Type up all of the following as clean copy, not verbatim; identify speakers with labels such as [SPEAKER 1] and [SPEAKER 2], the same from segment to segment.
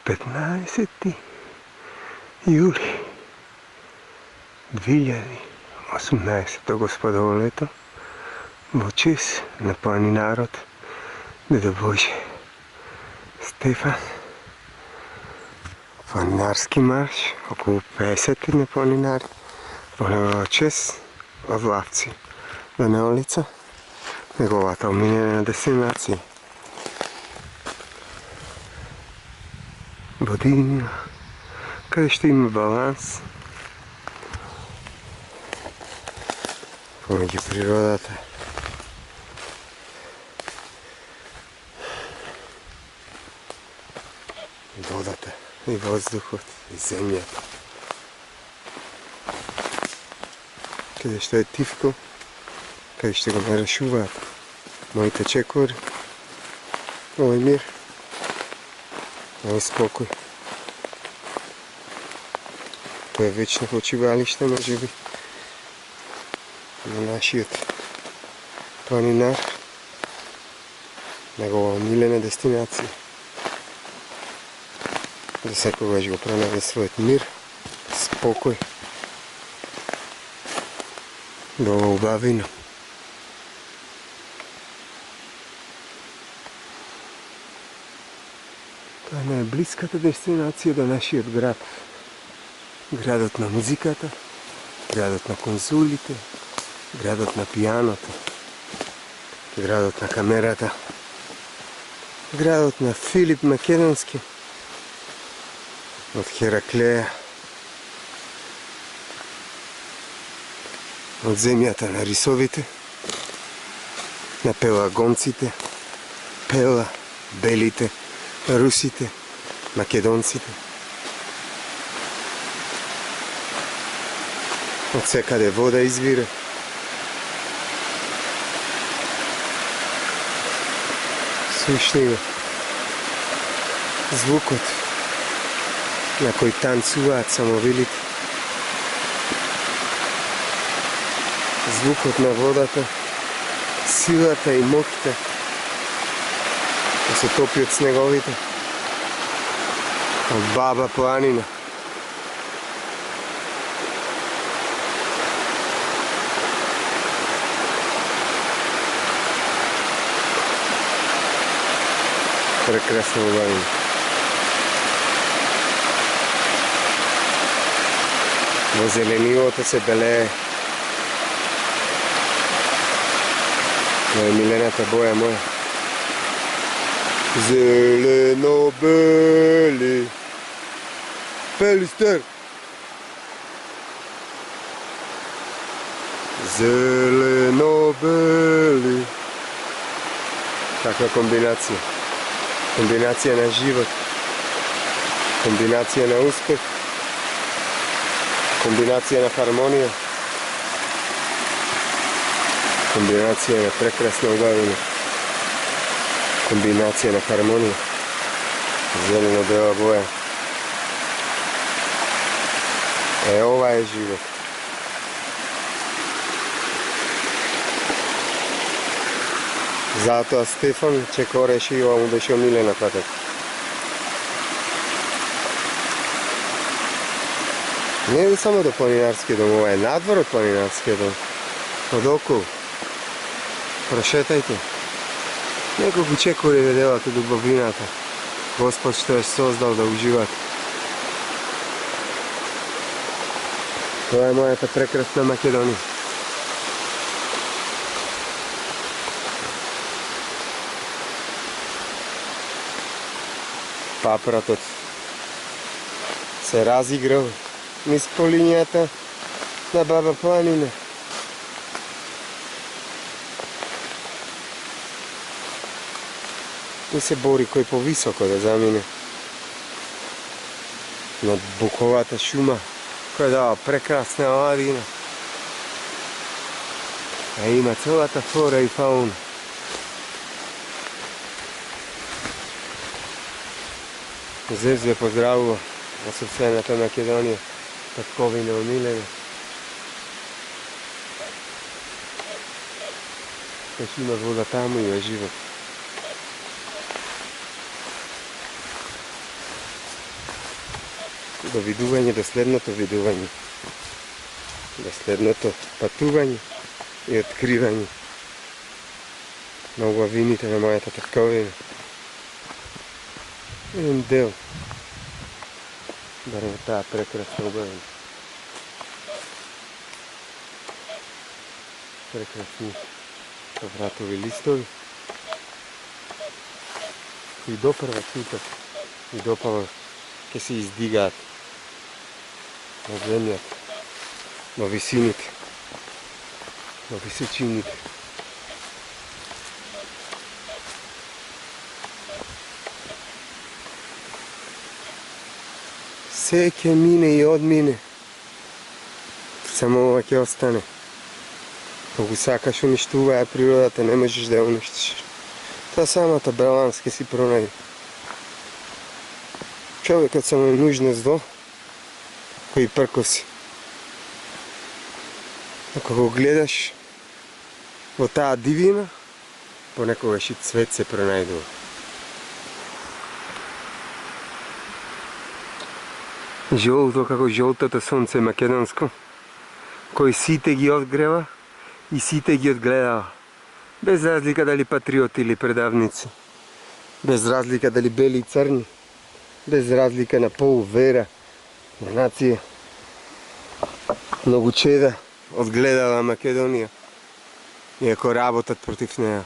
[SPEAKER 1] 15. juli 2018. gospodovo leto bo čez napojni narod, Dedo Božji Stefan, planinarski marš, около 50 na planinari, ponevo čez od Lavci do Neolica, negovata omiljena destinacija. Bodinja, къде ще има баланс помежду природата и водата, и въздухът, и земята. Къде ще е тихо, къде ще го нарушуват моите чекори, мой мир, мой спокой. To je вечно почивалище, може би, на нашият планинар, негова умилена дестинация. За всекогаш го пронаде своят мир, спокой, добава вино. Това е най-близката дестинация до нашият град. Градът на музиката, градът на консулите, градът на пианото, градът на камерата, градът на Филип Македонски от Хераклея, от земята на рисовите, на пелагонците, Пела, белите, русите, македонците. От всекъде вода извира. Слушни го. Звукът, на кой танцуват самовилите. Звукът на водата, силата и мощта да се топи от снеговите. От Баба планина. Прекрасно обавим. Во зеленилото се белее. Това е милената боя моя. Зелено бели. Пелистър. Зелено бели. Таква комбинация. Комбинация на живот, комбинация на успех, комбинация на хармония, комбинация на прекрасно обавяне, комбинация на хармония, зелено-бела боя. Ова е живот. Zato Stefan Čekore și eu am și o milena toate. Не е само до планинарския дом, ова е надвор от планинарския дом. Отоколо. Прошетайте. Неколко чекори да делате до бабината. Господ ще е создал да уживате. Това е моята прекрасна Македония. Папратът се разиграл низ по линията на Баба планина. И се бори кой по-високо да замине над буковата шума, koja dava прекрасна ладина. А има цялата флора и фауна. Зевс ви поздравува от собствената Македония, такова и неумилено. Ще има вода там и е живот. Довидување до следното видување. До следното патување и откривање на убавините на мојата трковина. Еден дел барем таа прекрасна убавина. Прекрасни вратови листови кои допрва цутат и допава ќе се издигаат на земјата, на висините, на височините. Се ќе мине и одмине, само ова ќе остане. Кога сакаш уништувај природата, не можеш да ја уништиш. Тоа самата баланс ќе си пронајде. Човекот само е нужно зло, кој пркоси. Ако го гледаш во таа дивина, понекогаш и цвет се пронајдува. Жолто како жолтото сонце македонско, кој сите ги одгрева и сите ги одгледава. Без разлика дали патриоти или предавници. Без разлика дали бели и црни. Без разлика на пол, вера, на нација. Многу чеда одгледала Македонија, иако работат против неја.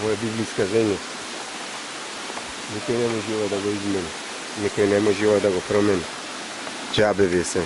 [SPEAKER 1] Ovo je biblijska zemlja. Никој не може да го измени. Никој не може да го промени. Џабе ви се.